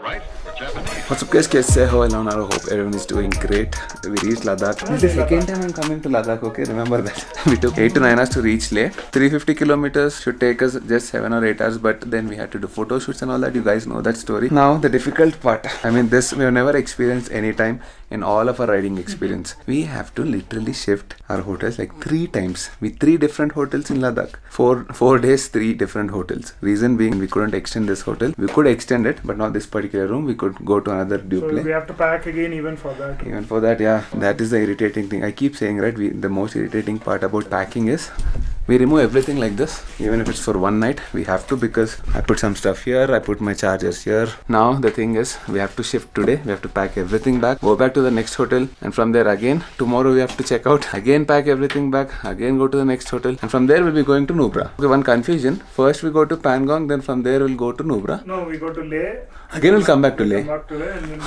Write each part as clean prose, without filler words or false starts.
What's up guys, कैसे हो? I hope everyone is doing great. We reached Ladakh. This is the second time I'm coming to Ladakh, okay? Remember that. We took 8 to 9 hours to reach Leh. 350 kilometers should take us just 7 or 8 hours, but then we had to do photo shoots and all that. You guys know that story. Now the difficult part. I mean, this we have never experienced any time in all of our riding experience. We have to literally shift our hotels like 3 times. With 3 different hotels in Ladakh. 4 days, 3 different hotels. Reason being, we couldn't extend this hotel. We could extend it, but not this particular room. We could go to another duplex. So we have to pack again even for that. Even for that, yeah. That is the irritating thing. I keep saying, right, the most irritating part about packing is we remove everything like this. Even if it's for one night, we have to, because I put some stuff here, I put my chargers here. Now the thing is, we have to shift today. We have to pack everything back, go back to the next hotel, and from there again, tomorrow we have to check out, again pack everything back, again go to the next hotel, and from there we'll be going to Nubra. Okay, one confusion. First we go to Pangong, then from there we'll go to Nubra. No, we go to Leh. Again we'll come back to Leh. And then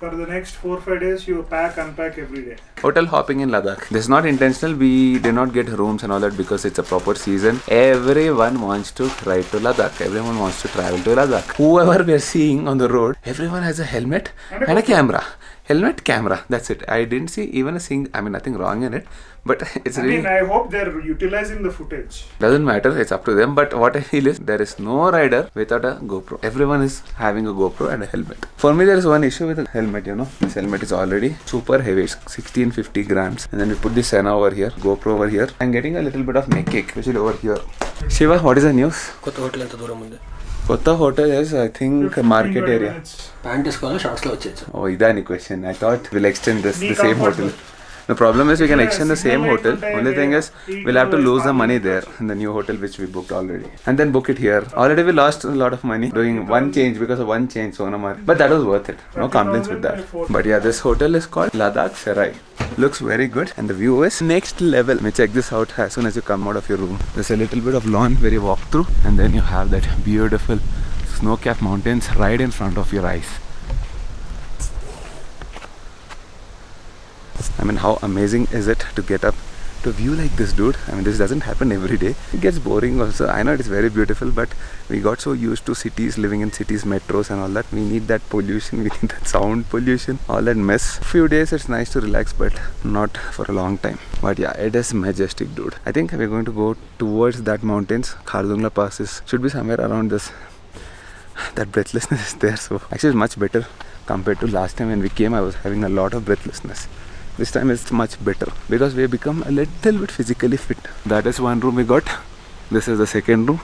for the next 4-5 days, you pack, unpack every day. Hotel hopping in Ladakh. This is not intentional. We did not get rooms and all that because it's a proper season. Everyone wants to ride to Ladakh. Everyone wants to travel to Ladakh. Whoever we are seeing on the road, everyone has a helmet and a camera. Helmet, camera. That's it. I didn't see even a single. I mean, nothing wrong in it, but it's really. I hope they're utilizing the footage. Doesn't matter. It's up to them. But what I feel is there is no rider without a GoPro. Everyone is having a GoPro and a helmet. For me, there is one issue with the helmet. You know, this helmet is already super heavy. It's 1650 grams. And then we put the Sena over here, GoPro over here. I'm getting a little bit of neck ache, especially over here. Shiva, what is the news? Kotta hotel is, I think, a market area. Oh, idani question. I thought we'll extend this, the same hotel. The problem is we can extend the same hotel. Only thing is we'll have to lose the money there in the new hotel which we booked already. And then book it here. Already we lost a lot of money doing one change because of one change, Sonamar. But that was worth it. No complaints with that. But yeah, this hotel is called Ladakh Serai. Looks very good and the view is next level. Let me check this out as soon as you come out of your room. There's a little bit of lawn where you walk through, and then you have that beautiful snow-capped mountains right in front of your eyes. I mean, how amazing is it to get up to view like this, dude? I mean, this doesn't happen every day. It gets boring also. I know it is very beautiful, but we got so used to cities, living in cities, metros and all that. We need that pollution, we need that sound pollution, all that mess. Few days it's nice to relax, but not for a long time. But yeah, it is majestic, dude. I think we're going to go towards that mountains. Khardungla Pass should be somewhere around this. That breathlessness is there, so actually it's much better compared to last time when we came. I was having a lot of breathlessness. This time it's much better because we have become a little bit physically fit. That is one room we got. This is the second room.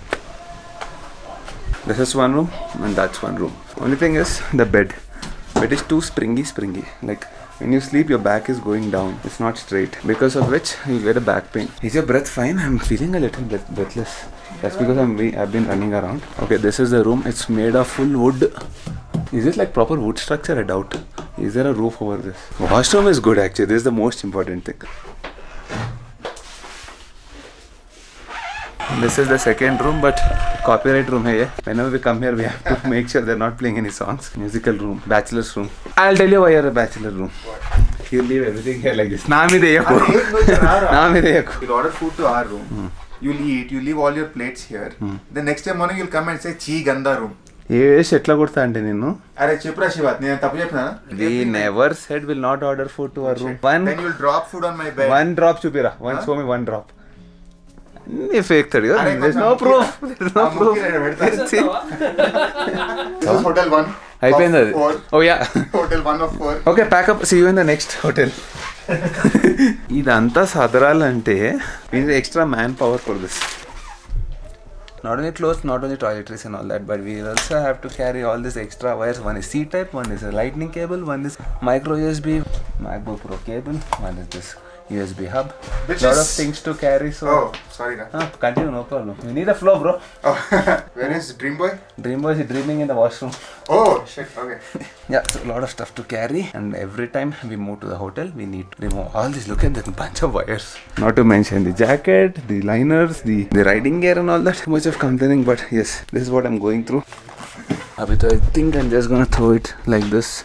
This is one room and that's one room. Only thing is the bed. Bed is too springy. Like when you sleep, your back is going down. It's not straight, because of which you get a back pain. Is your breath fine? I'm feeling a little breathless. That's because I've been running around. Okay, this is the room. It's made of full wood. Is this like proper wood structure? I doubt. Is there a roof over this? Washroom is good actually. This is the most important thing. This is the second room, but copyright room hai ye. Whenever we come here, we have to make sure they're not playing any songs. Musical room, bachelor's room. I'll tell you why you're a bachelor room. You leave everything here like this. You'll order food to our room. You'll eat. You leave all your plates here. The next day morning you'll come and say, "Chee ganda room." We never said we'll not order food to our room. Then you'll drop food on my bed. One drop, Chupira. Show me one drop. Fake there's no proof. There's no proof. This is hotel 1. Oh yeah. Hotel 1 of 4. Okay, pack up. See you in the next hotel. Idanta Sadaralante. We need extra manpower for this. Not only clothes, not only toiletries and all that, but we also have to carry all these extra wires. One is C-type, one is a lightning cable, one is micro USB, MacBook Pro cable, one is this USB hub. Lot of things to carry. So oh, sorry. Continue, no problem. You need a flow, bro. Oh, where is Dream Boy? Dream Boy is dreaming in the washroom. Oh shit. Okay. Yeah, so a lot of stuff to carry, and every time we move to the hotel, we need to remove all this. Look at that bunch of wires. Not to mention the jacket, the liners, the riding gear and all that. Too much of complaining, but yes, this is what I'm going through. Abhito, I think I'm just gonna throw it like this.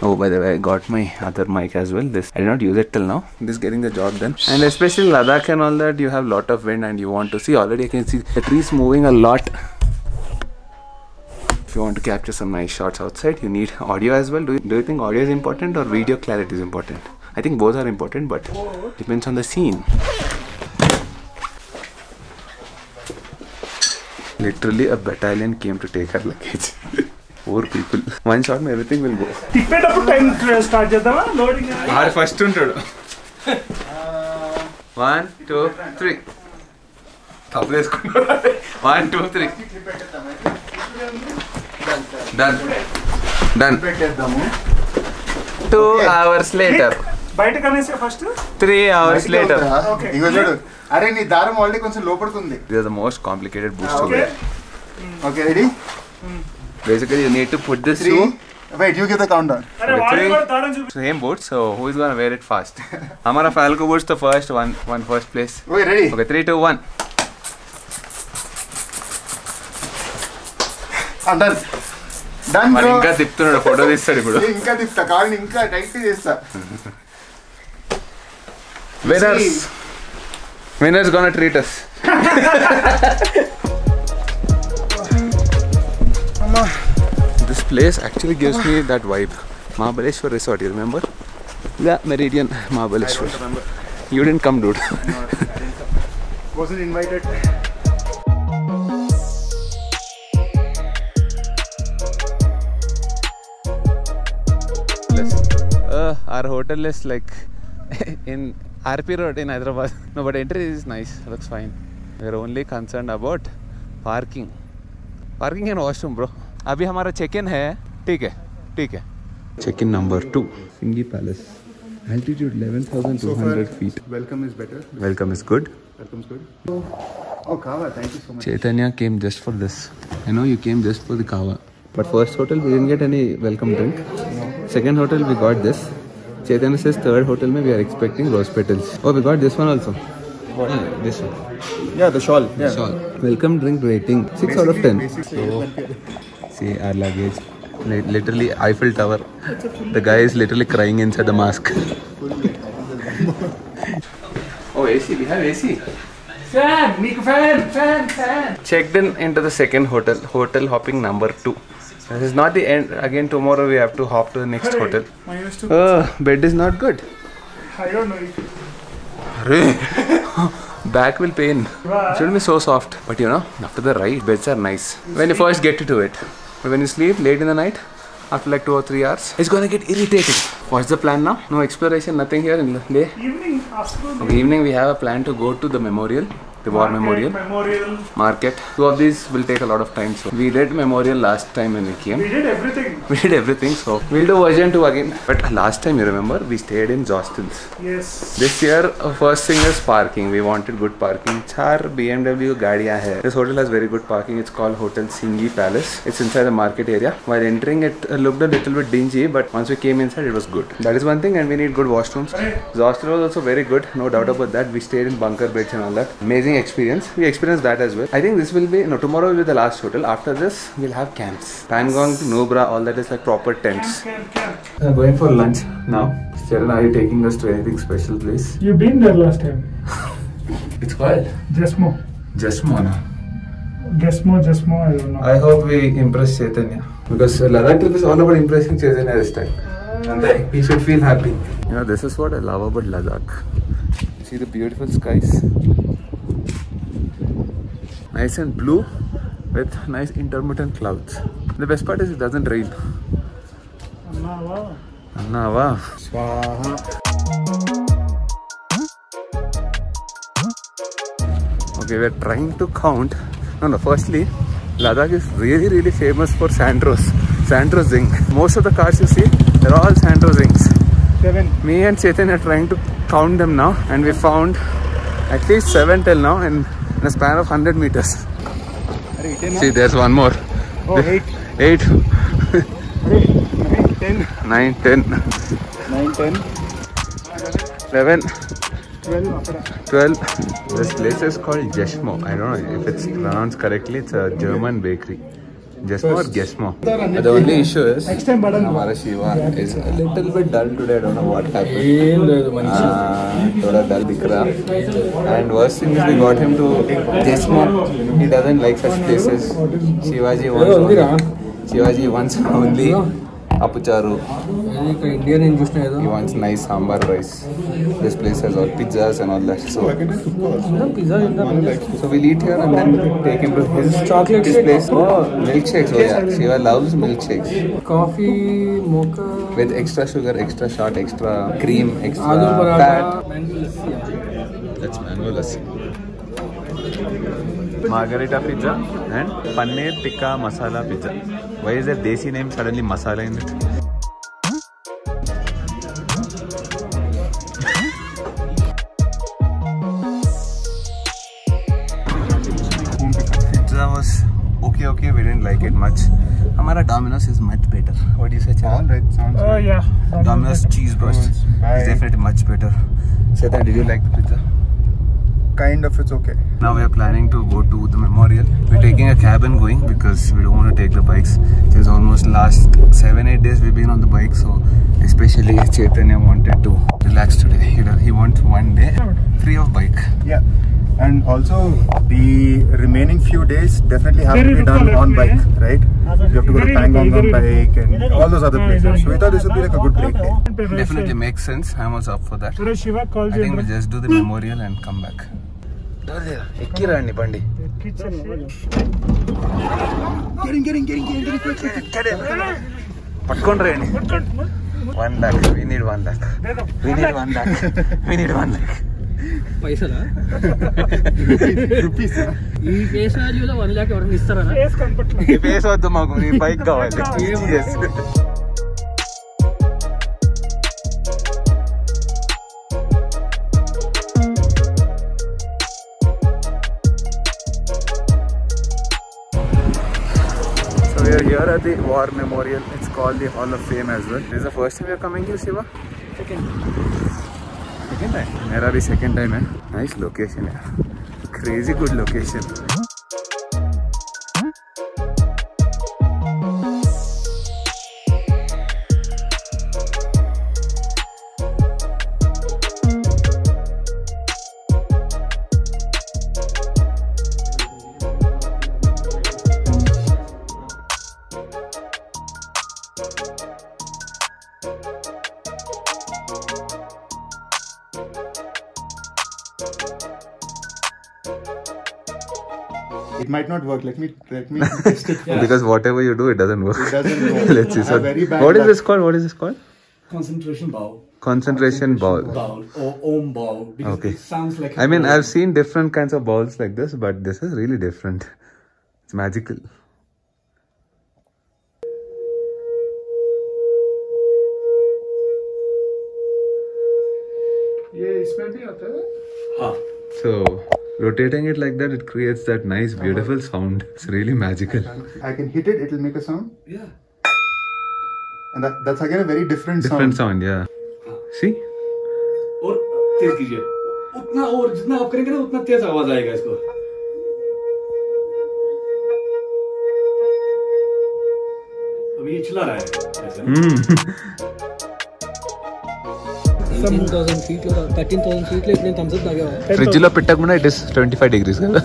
Oh, by the way, I got my other mic as well. This I did not use it till now. This is getting the job done. And especially Ladakh and all that, you have lot of wind and you want to see. Already I can see the trees moving a lot. If you want to capture some nice shots outside, you need audio as well. Do you think audio is important or video clarity is important? I think both are important, but depends on the scene. Literally a battalion came to take our luggage. 4 people. One shot, everything will go. Tipped time start chedama loading. Our first untadu. 1, 2, 3. 1, 2, 3. Done. 2 hours later. బయట కనేసే first 3 hours later. ఇగో చూడు. అరే నీ దారం already కొంచెం లోపడుతుంది. This is the most complicated boost to wear. Okay, ready? Basically, you need to put this 3. through. Wait, you give the countdown. అరే వాడి కూడా తారం చూపి. Same boots, so who is gonna wear it fast? Hamara Falco boots the first one first place. Okay, ready? Okay, 3, 2, 1. Done. Done, మరి bro. ఇంకా తిప్పుతున్నాడు photo తీస్తాడు ఇప్పుడు. ఇంకా తిప్తా కాళ్ళని ఇంకా టైట్ చేస్తా. Winners gonna treat us. This place actually gives me that vibe. Mahabaleshwar Resort, you remember? Yeah, Meridian Mahabaleshwar. I don't remember. You didn't come, dude. Wasn't invited. Our hotel is like in RP Road in Hyderabad. No, but entry is nice. Looks fine. We are only concerned about parking. Parking and washroom, bro. अभी हमारा check-in है. ठीक है. Check-in number 2. Singi Palace. Altitude 11,200 feet. Welcome is better. Welcome is good. Welcome's good. Oh, Kava, thank you so much. Chaitanya came just for this. I know you came just for the kava. But first hotel we didn't get any welcome drink. Second hotel we got this. Chaitanya says third hotel mein we are expecting rose petals. Oh, we got this one also. Yeah, this one. Yeah, the shawl. Yeah. Shawl. Welcome drink rating 6 out of 10. So, see our luggage. Literally Eiffel Tower. The guy is literally crying inside the mask. Oh, AC. We have AC. Fan. Checked in into the second hotel. Hotel hopping number 2. This is not the end. Again, tomorrow we have to hop to the next hotel. Bed is not good. I don't know. Back will pain. It shouldn't be so soft. But you know, after the ride, beds are nice. When you first get to it. But when you sleep late in the night, after like 2 or 3 hours, it's gonna get irritating. What's the plan now? No exploration, nothing here in Leh. Evening, afternoon. Okay, evening we have a plan to go to the memorial. The war memorial. Market. 2 of these will take a lot of time. So we did memorial last time when we came. We did everything. So we'll do version 2 again. But last time you remember we stayed in Zostels. Yes. This year first thing is parking. We wanted good parking. 4 BMW gaadiyan hai. This hotel has very good parking. It's called Hotel Singi Palace. It's inside the market area. While entering it looked a little bit dingy, but once we came inside it was good. That is one thing, and we need good washrooms. Zostel was also very good. No doubt about that. We stayed in bunker beds and all that. Amazing experience. We experienced that as well. I think this will be tomorrow will be the last hotel. After this we'll have camps. Pangong, Nubra, all that is like proper tents. Camp. Going for lunch now. Sharon, are you taking us to anything special place? You've been there last time. It's called Jesmo. Jesmo. Jesmo, I don't know. I hope we impress Chaitanya, because Ladakh trip is all about impressing Chaitanya this time. And he should feel happy. You know, this is what I love about Ladakh. See the beautiful skies. Nice and blue with nice intermittent clouds. The best part is it doesn't rain. Anna, wow. Swaha. Okay, we're trying to count. No, firstly, Ladakh is really famous for Sandros zinc. Most of the cars you see, they're all Sandros zincs. 7. Me and Chaitanya are trying to count them now, and we found at least 7 till now in a span of 100 meters. See, there's one more. Oh, 8. 8. 9, 10. 9, 10. 11. 12. This place is called Jesmo. I don't know if it's pronounced correctly. It's a German bakery. Jesmo or Gesmo. The only issue is our Shiva is a little bit dull today. I don't know what happened. Thoda dull dikh raha. And worst thing is we got him to Jesmo. He doesn't like such places. Shivaji wants Shivaji wants only Apucharu. Indian in juice He wants nice sambar rice. This place has all pizzas and all that. So, pizza in the so we'll eat here and then take him to his chocolate this place. Oh, milkshakes. Oh yeah, Shiva loves milkshakes. coffee, mocha, With extra sugar, extra shot, extra cream, extra aloo fat. paratha, mango lassi. That's mango lassi. Margarita pizza and paneer tikka masala pizza. Why is that desi name suddenly masala in it? Pizza was okay. We didn't like it much. Hamara Domino's is much better. What do you say, Chara? Alright, sounds Oh good. yeah. Domino's cheese burst is Bye. definitely much better. Chetan, did you like the pizza? Kind of, it's okay. Now we are planning to go to the memorial. We're taking a cab and going because we don't want to take the bikes. It's almost last 7-8 days we've been on the bike, so especially Chaitanya wanted to relax today. He wants one day free of bike. Yeah. And also, the remaining few days definitely have to be done on bike, right? You have to go to Pangong on bike and all those other places. So we thought this would be like a good break day. Definitely makes sense. I'm also up for that. Shiva calls I think we'll just do the memorial and come back. Ekkirandi bandi. Pattkondre. 1 lakh. We need 1 lakh. We need 1 lakh. We need 1 lakh. పైసలా Rupees. ఈ face వాల్యూలో 1 lakh ఎవరైనా ఇస్తారా? Face comfort. ఈ face వద్దు మాకు, నీ bike కావాలి. Yes. So we are here at the War Memorial. It's called the Hall of Fame as well. This is the first time we are coming here, Shiva? Second time. मेरा भी second time है. Nice location है. Crazy good location. It might not work. Let me test it. Because whatever you do, it doesn't work. It doesn't work. Let's see. I have very bad What is luck. this called? What is this called? Concentration bow. Concentration ball. Bowl or om bowl. Because Okay. it sounds like I mean, I've seen different kinds of balls like this, but this is really different. It's magical. ये इसमें भी होता है? हाँ. So, rotating it like that, it creates that nice, beautiful sound. It's really magical. I can hit it, it will make a sound. Yeah. And that's again a very different Different sound. sound, yeah. See? और तेज कीजिए. उतना और जितना आप करेंगे ना उतना तेज आवाज आएगा इसको. अभी ये चला रहा है ऐसे. 18,000 feet లో 13,000 feet లో ఇట్లా thumbs up తాగేవా? Fridge lo పెట్టకుండా it is 25 degrees కదా?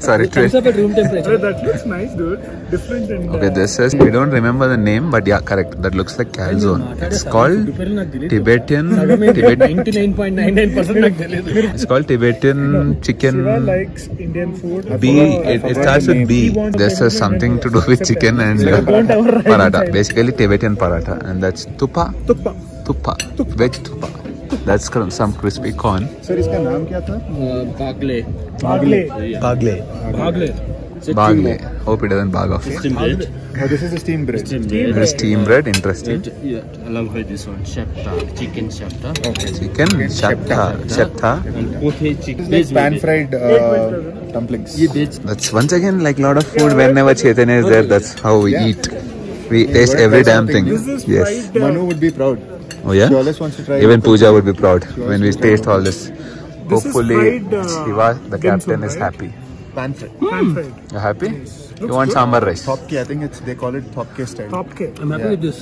Sorry, Thumbs up at room temperature. That looks nice, dude. Different and Okay, this is, we don't remember the name, but yeah, correct. That looks like calzone. It's called Tibetan. 99.99% నాకు తెలియదు. It's called Tibetan chicken. Shiva likes Indian food. B. It starts with B. This has something to do with chicken and paratha. Basically Tibetan paratha, and that's tuppa. Tuppa. Veg tuppa. That's some crispy corn. Sir, इसका नाम क्या था? Bagle. Bagle. Bagle. Hope it doesn't bug off. Oh, this is a steamed bread. It is steam bread. Interesting. Along with this one, shapta, chicken shapta. Chicken shapta. Shapta. And poche chicken. It's like pan-fried dumplings. That's once again like a lot of food. Whenever Chaitanya is there, that's how we eat. We taste every damn thing. Yes. Manu would be proud. Oh yeah. She always wants to try. Even Pooja would be proud when we taste all this. This is Hopefully, fried, Shiva, the dim captain, sum, is right? happy. Pan-fried. Pan-fried. You happy? You want sambar rice? Thopke, I think they call it thopke style. Topke. I'm happy with this.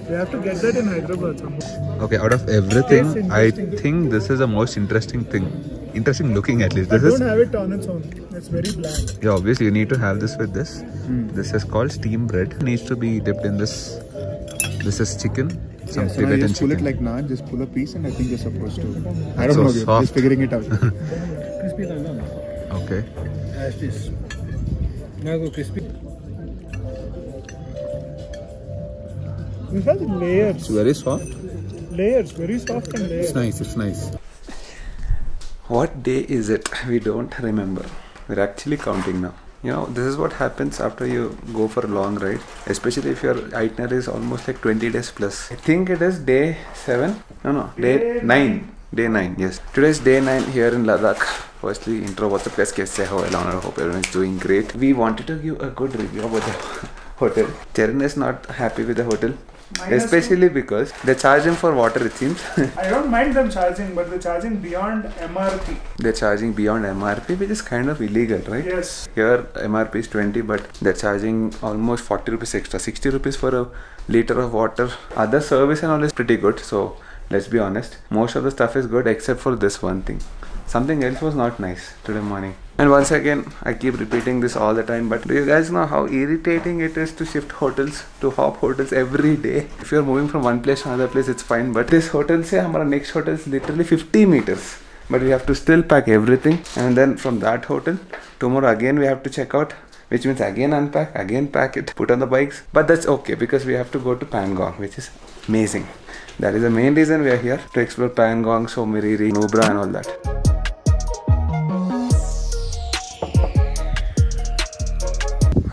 We have to get that in Hyderabad somehow. Okay, out of everything, Tastes I interesting. think this is the most interesting thing. interesting looking at least. I This don't is have it on its own. It's very bland. yeah. Obviously, you need to have this with this. This is called steam bread. It needs to be dipped in this. This is chicken. Some So now you Tibetan just pull it chicken. like naan, just pull a piece, and I think you're supposed to. I It's don't so know, soft. just figuring it out. Crispy than Okay. as this. Now go crispy. It has layers. It's very soft. Layers, very soft and layers. It's nice. It's nice. What day is it? We don't remember. We're actually counting now. You know, this is what happens after you go for a long ride, especially if your itinerary is almost like 20 days plus. I think it is day 7. No, day 9. Day 9, yes. Today is day 9 here in Ladakh. Firstly, intro, what's up guys, kaise ho? I hope everyone is doing great. We wanted to give a good review about the hotel. Charan is not happy with the hotel. Especially because they're charging for water, it seems. I don't mind them charging, but they're charging beyond MRP. They're charging beyond MRP, which is kind of illegal, right? Yes. Here MRP is 20, but they're charging almost 40 rupees extra, 60 rupees for a liter of water. Other service and all is pretty good, so let's be honest. Most of the stuff is good except for this one thing. Something else was not nice today morning. And once again, I keep repeating this all the time, but do you guys know how irritating it is to shift hotels, to hop hotels every day? If you're moving from one place to another place, it's fine, but this hotel, say, our next hotel is literally 50 meters. But we have to still pack everything, and then from that hotel, tomorrow again we have to check out, which means again unpack, again pack it, put on the bikes. But that's okay, because we have to go to Pangong, which is amazing. That is the main reason we are here, to explore Pangong, Sommariri, Nubra and all that.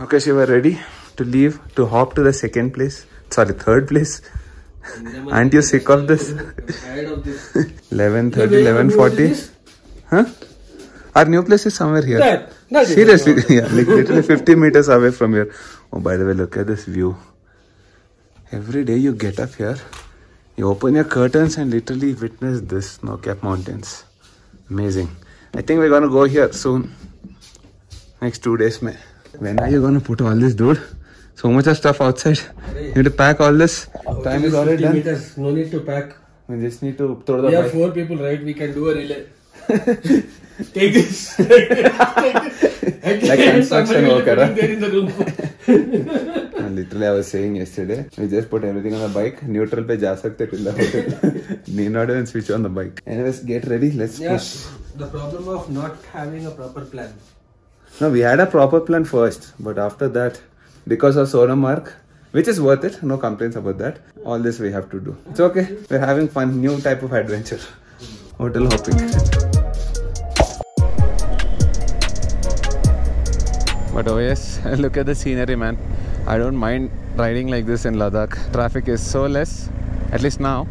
Okay, so we're ready to leave, to hop to the third place. Aren't you sick of this? 11:30, 11:40. Huh? Our new place is somewhere here. Seriously, yeah, like literally 50 meters away from here. Oh, by the way, look at this view. Every day you get up here, you open your curtains and literally witness this Snow Cap Mountains. Amazing. I think we're gonna go here soon. Next 2 days, mein. When are you gonna put all this, dude? So much of stuff outside. You need to pack all this. Time is already done. Meters. No need to pack. We just need to throw the We have bike. 4 people, right? We can do a relay. Take this. Like construction worker, huh? There in the room. Literally, I was saying yesterday, we just put everything on the bike. Neutral pe ja sakte till the hotel. Need not even switch on the bike. Anyways, get ready. Let's push. The problem of not having a proper plan. No, we had a proper plan first, but after that, because of Sonamarg, which is worth it, no complaints about that. All this we have to do. It's okay. We're having fun, new type of adventure. Hotel hopping. But oh yes, look at the scenery, man. I don't mind riding like this in Ladakh. Traffic is so less, at least now.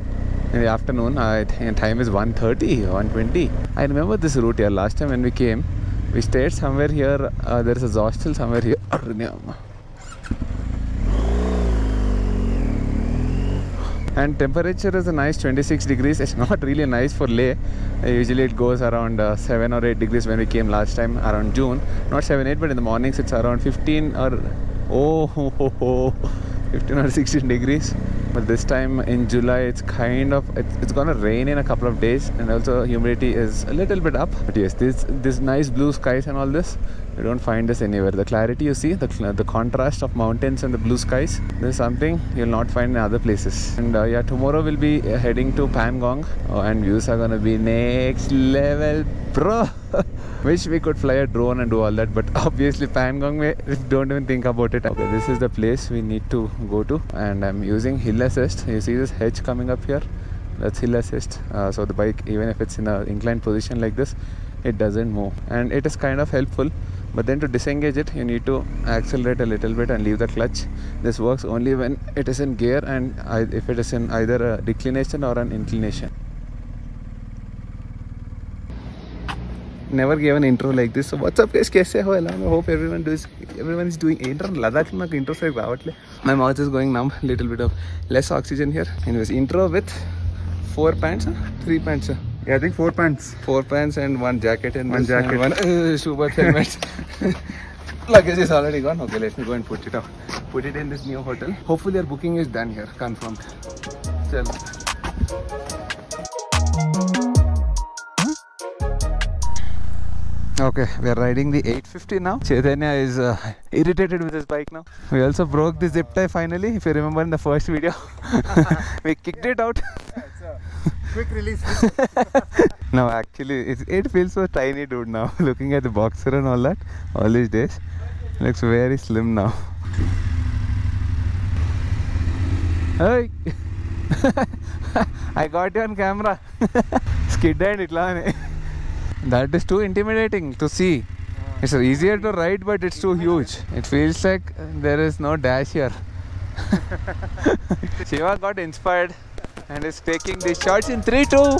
In the afternoon, time is 1:30, 1:20. I remember this route here. Last time when we came, we stayed somewhere here. There is a hostel somewhere here. And temperature is a nice 26 degrees. It's not really nice for Leh. Usually it goes around 7 or 8 degrees when we came last time around June. Not 7, 8, but in the mornings it's around 15 or 15 or 16 degrees. But this time in July, it's kind of, it's gonna rain in a couple of days, and also humidity is a little bit up. But yes, this nice blue skies and all this, you don't find this anywhere. The clarity you see, the contrast of mountains and the blue skies, this is something you'll not find in other places. And yeah, tomorrow we'll be heading to Pangong, and views are gonna be next level, bro. Wish we could fly a drone and do all that, but obviously Pangong, we don't even think about it. Okay, this is the place we need to go to, and I'm using hill assist. You see this hedge coming up here? That's hill assist. So the bike, even if it's in an inclined position like this, it doesn't move, and it is kind of helpful. But then to disengage it, you need to accelerate a little bit and leave the clutch. This works only when it is in gear, and if it is in either a declination or an inclination. Never gave an intro like this. So what's up guys, kaise ho? I hope everyone is doing Ladakh na intro se rawatle. My mouth is going numb, little bit of less oxygen here. Anyways, intro with 4 pants, 3 pants. Yeah, I think 4 pants. 4 pants and 1 jacket and one jacket. One Schubert helmet. Luggage is already gone. Okay, let me go and put it up. Put it in this new hotel. Hopefully our booking is done here, confirmed. Chalo. Okay, we are riding the 850 now. Chaitanya is irritated with his bike now. We also broke the zip tie finally. If you remember in the first video, we kicked it out. It's a quick release. No, actually, it feels so tiny, dude. Now looking at the Boxer and all that, all these days, looks very slim now. Hey, I got you on camera. Skid and itlane. That is too intimidating to see. It's easier to ride, but it's too huge. It feels like there is no dash here. Shiva got inspired and is taking these shots in 3-2.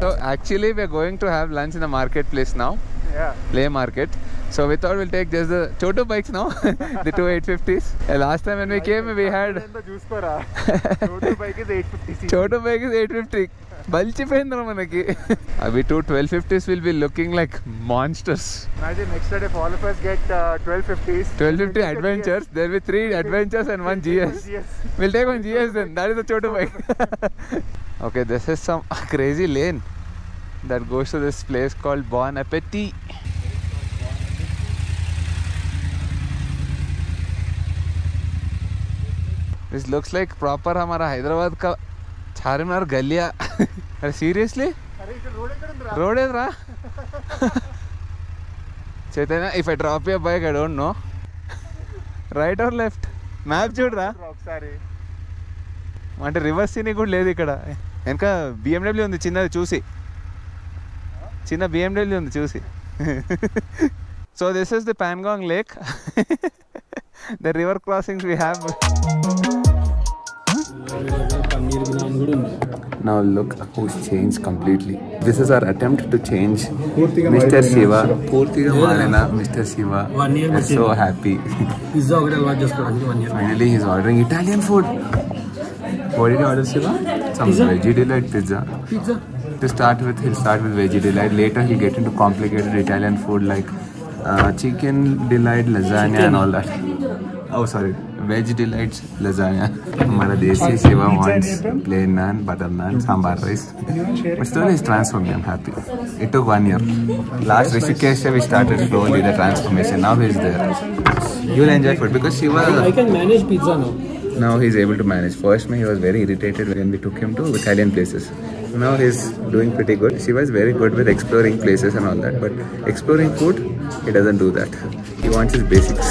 So actually we are going to have lunch in the marketplace now. Yeah. Play market. So we thought we'll take just the Chotu bikes now, the two 850s. Last time when we came, we had Chotu bike is 850. Chotu bike is 850. Balchipendra manaki. Abhi two 1250s will be looking like monsters. Imagine next time if all of us get 1250s. 1250 adventures. There will be 3 adventures and 1 GS. We'll take 1 GS then. That is the Chotu bike. Okay, this is some crazy lane that goes to this place called Bon Appetit. This looks like proper हमारा हैदराबाद का चारमीनार गलिया. अरे seriously? Road is ra? Chaitanya, if I drop your bike, I don't know. Right or left? Map చూడు రా. అంటే reverse scene కూడా లేదు ఇక్కడ. వెనక BMW ఉంది చిన్నది చూసి. చిన్న BMW ఉంది చూసి. So this is the Pangong Lake. The river crossings we have. Now look who's changed completely. This is our attempt to change Mr. Shiva. Purtiga Marina, Mr. Shiva is so happy. Finally he's ordering Italian food. What did you order, Shiva? Some veggie delight pizza. To start with, he'll start with veggie delight. Later he'll get into complicated Italian food like chicken delight, lasagna and all that. Oh sorry, veg delights lasagna. Hamara desi Shiva wants plain naan, butter naan, sambar rice. But still he's transformed me, I'm happy. It took 1 year. Last Rishikesh we started slowly the transformation. Now he's there. You'll enjoy food because Shiva... I can manage pizza now. Now he's able to manage. First he was very irritated when we took him to Italian places. Now he's doing pretty good. Shiva is very good with exploring places and all that, but exploring food, he doesn't do that. He wants his basics.